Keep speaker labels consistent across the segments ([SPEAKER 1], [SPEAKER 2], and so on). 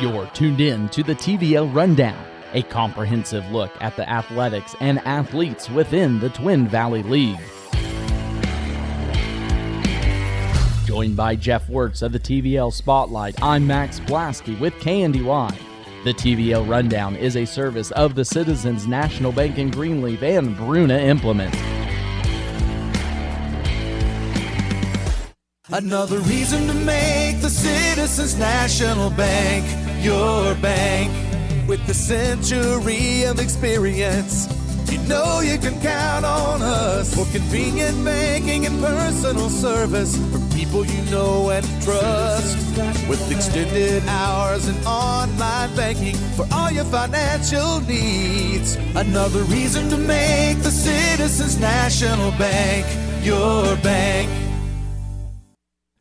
[SPEAKER 1] You're tuned in to the TVL Rundown, a comprehensive look at the athletics and athletes within the Twin Valley League. Joined by Jeff Wurtz of the TVL Spotlight, I'm Max Blaske with KNDY. The TVL Rundown is a service of the Citizens National Bank in Greenleaf and Bruna Implement.
[SPEAKER 2] Another reason to make the Citizens National Bank your bank. With the century of experience, you know you can count on us for convenient banking and personal service for people you know and trust. With extended hours and online banking for all your financial needs. Another reason to make the Citizens National Bank your bank.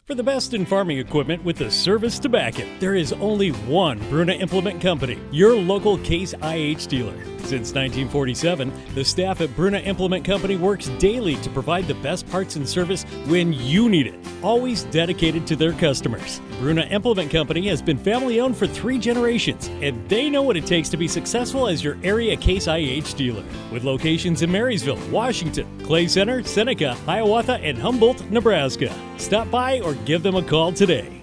[SPEAKER 3] For the best in farming equipment with the service to back it, there is only one Bruna Implement Company, your local Case IH dealer. Since 1947, the staff at Bruna Implement Company works daily to provide the best parts and service when you need it, always dedicated to their customers. Bruna Implement Company has been family-owned for 3 generations, and they know what it takes to be successful as your area Case IH dealer. With locations in Marysville, Washington, Clay Center, Seneca, Hiawatha, and Humboldt, Nebraska. Stop by or give them a call today.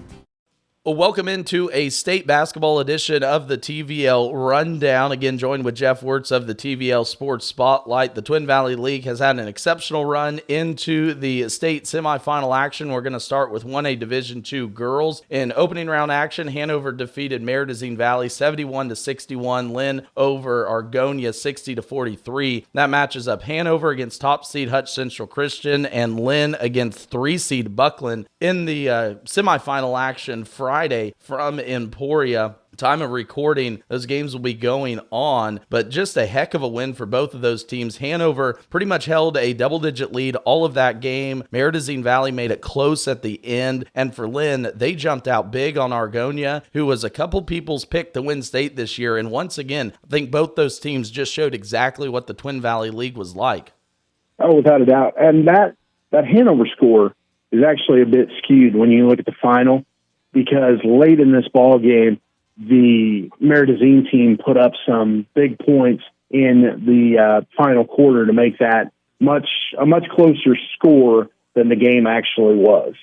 [SPEAKER 4] Well, welcome into a state basketball edition of the TVL Rundown. Again, joined with Jeff Wurtz of the TVL Sports Spotlight. The Twin Valley League has had an exceptional run into the state semifinal action. We're going to start with 1A Division II girls. In opening round action, Hanover defeated Maridazine Valley 71-61. Lynn over Argonia 60-43. That matches up Hanover against top seed Hutch Central Christian and Lynn against 3 seed Buckland. In the semifinal action Friday from Emporia. Time of recording, those games will be going on, but just a heck of a win for both of those teams. Hanover pretty much held a double-digit lead all of that game. Maridazine Valley made it close at the end, and for Lynn, they jumped out big on Argonia, who was a couple people's pick to win state this year, and once again, I think both those teams just showed exactly what the Twin Valley League was like.
[SPEAKER 5] Oh, without a doubt, and that Hanover score is actually a bit skewed when you look at the final, because late in this ball game, the Maridazine team put up some big points in the final quarter to make that a much closer score than the game actually was.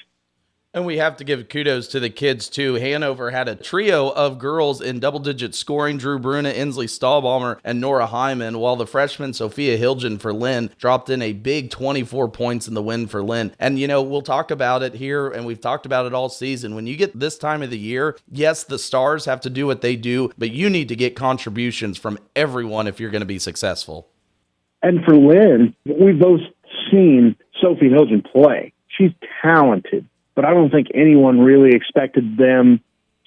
[SPEAKER 4] And we have to give kudos to the kids, too. Hanover had a trio of girls in double-digit scoring: Drew Bruna, Inslee Stahlbaumer, and Nora Hyman, while the freshman Sophia Hilgen for Lynn dropped in a big 24 points in the win for Lynn. And, you know, we'll talk about it here, and we've talked about it all season. When you get this time of the year, yes, the stars have to do what they do, but you need to get contributions from everyone if you're going to be successful.
[SPEAKER 5] And for Lynn, we've both seen Sophie Hilgen play. She's talented. But I don't think anyone really expected them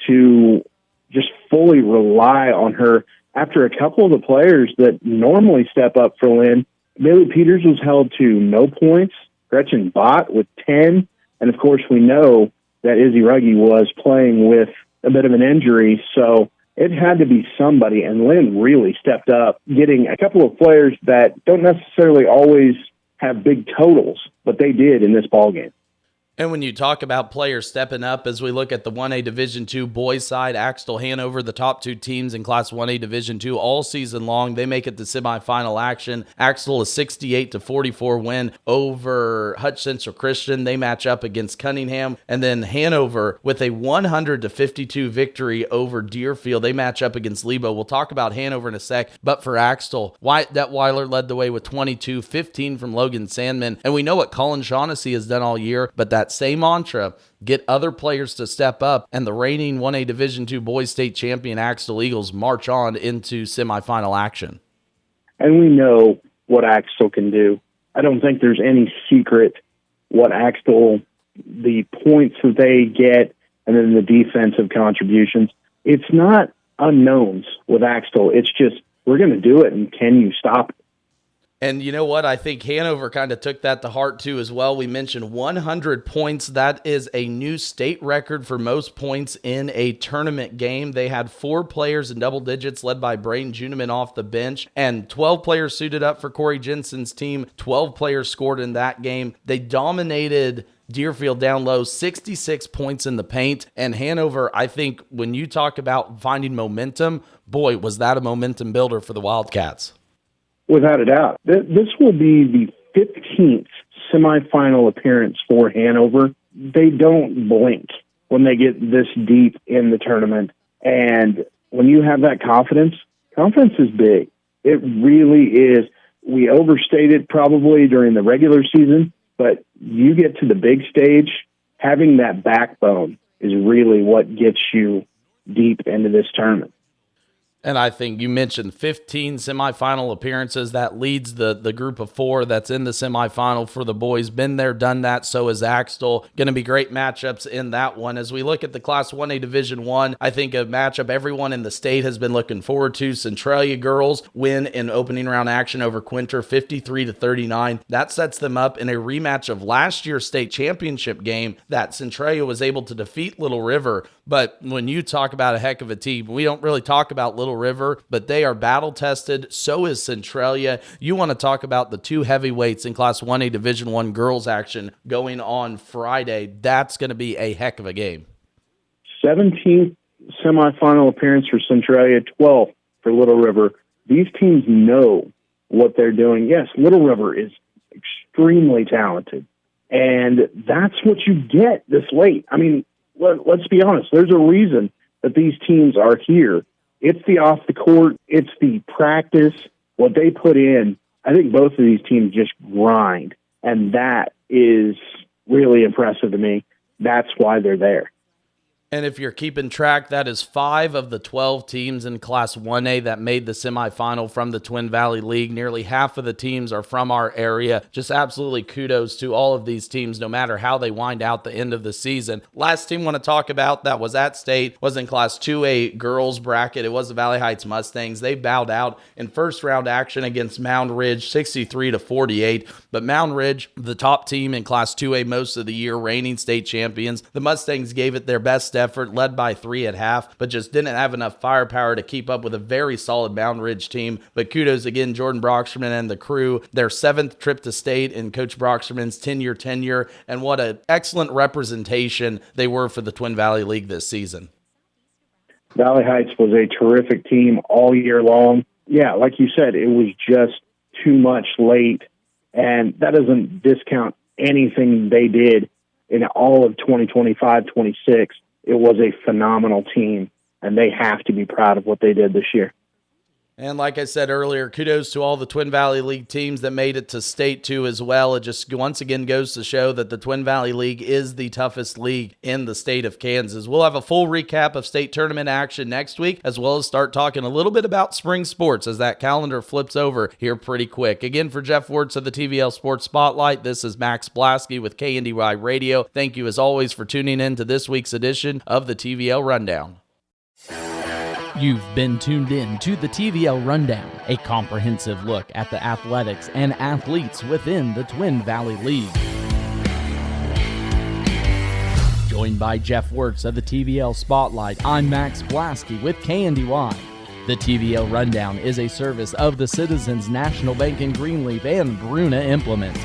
[SPEAKER 5] to just fully rely on her. After a couple of the players that normally step up for Lynn, Bailey Peters was held to no points, Gretchen Bott with 10, and of course we know that Izzy Ruggie was playing with a bit of an injury, so it had to be somebody, and Lynn really stepped up, getting a couple of players that don't necessarily always have big totals, but they did in this ballgame.
[SPEAKER 4] And when you talk about players stepping up, as we look at the 1A Division II boys side, Axtell, Hanover, the top 2 teams in Class 1A Division II all season long, they make it to semifinal action. Axtell, a 68-44 win over Hutch Central Christian. They match up against Cunningham. And then Hanover with a 100-52 victory over Deerfield. They match up against Lebo. We'll talk about Hanover in a sec. But for Axtell, Wyatt Detweiler led the way with 22, 15 from Logan Sandman. And we know what Colin Shaughnessy has done all year, but that same mantra, get other players to step up, and the reigning 1A Division II boys state champion Axtell Eagles march on into semifinal action.
[SPEAKER 5] And we know what Axtell can do. I don't think there's any secret what Axtell, the points that they get, and then the defensive contributions. It's not unknowns with Axtell. It's just, we're going to do it, and can you stop it?
[SPEAKER 4] And you know what? I think Hanover kind of took that to heart too as well. We mentioned 100 points. That is a new state record for most points in a tournament game. They had 4 players in double digits led by Braden Juneman off the bench, and 12 players suited up for Corey Jensen's team. 12 players scored in that game. They dominated Deerfield down low, 66 points in the paint. And Hanover, I think when you talk about finding momentum, boy, was that a momentum builder for the Wildcats.
[SPEAKER 5] Without a doubt. This will be the 15th semifinal appearance for Hanover. They don't blink when they get this deep in the tournament. And when you have that confidence is big. It really is. We overstate it probably during the regular season, but you get to the big stage, having that backbone is really what gets you deep into this tournament.
[SPEAKER 4] And I think you mentioned 15 semifinal appearances. That leads the group of four that's in the semifinal for the boys. Been there, done that. So is Axtell. Going to be great matchups in that one. As we look at the Class 1A Division I, I think a matchup everyone in the state has been looking forward to. Centralia girls win in opening round action over Quinter, 53-39. That sets them up in a rematch of last year's state championship game that Centralia was able to defeat Little River. But when you talk about a heck of a team, we don't really talk about Little River, but they are battle tested. So is Centralia. You want to talk about the two heavyweights in Class 1A Division I girls action going on Friday. That's going to be a heck of a game. 17th
[SPEAKER 5] semifinal appearance for Centralia, 12th for Little River. These teams know what they're doing. Yes, Little River is extremely talented, and that's what you get this late. I mean, let's be honest. There's a reason that these teams are here. It's the off the court. It's the practice, what they put in. I think both of these teams just grind, and that is really impressive to me. That's why they're there.
[SPEAKER 4] And if you're keeping track, that is 5 of the 12 teams in Class 1A that made the semifinal from the Twin Valley League. Nearly half of the teams are from our area. Just absolutely kudos to all of these teams, no matter how they wind out the end of the season. Last team I want to talk about that was at state was in Class 2A girls bracket. It was the Valley Heights Mustangs. They bowed out in first round action against Mound Ridge, 63-48. But Mound Ridge, the top team in Class 2A most of the year, reigning state champions. The Mustangs gave it their best effort, led by 3 at half, but just didn't have enough firepower to keep up with a very solid Mound Ridge team. But kudos again, Jordan Broxterman and the crew, their 7th trip to state in Coach Broxterman's 10-year tenure, and what an excellent representation they were for the Twin Valley League this season.
[SPEAKER 5] Valley Heights was a terrific team all year long. Yeah, like you said, it was just too much late, and that doesn't discount anything they did in all of 2025-26. It was a phenomenal team, and they have to be proud of what they did this year.
[SPEAKER 4] And like I said earlier, kudos to all the Twin Valley League teams that made it to state too as well. It just once again goes to show that the Twin Valley League is the toughest league in the state of Kansas. We'll have a full recap of state tournament action next week, as well as start talking a little bit about spring sports as that calendar flips over here pretty quick. Again, for Jeff Wurtz of the TVL Sports Spotlight, this is Max Blaske with KNDY Radio. Thank you as always for tuning in to this week's edition of the TVL Rundown.
[SPEAKER 1] You've been tuned in to the TVL Rundown, a comprehensive look at the athletics and athletes within the Twin Valley League. Joined by Jeff Wurtz of the TVL Spotlight, I'm Max Blaske with KNDY. The TVL Rundown is a service of the Citizens National Bank in Greenleaf and Bruna Implement.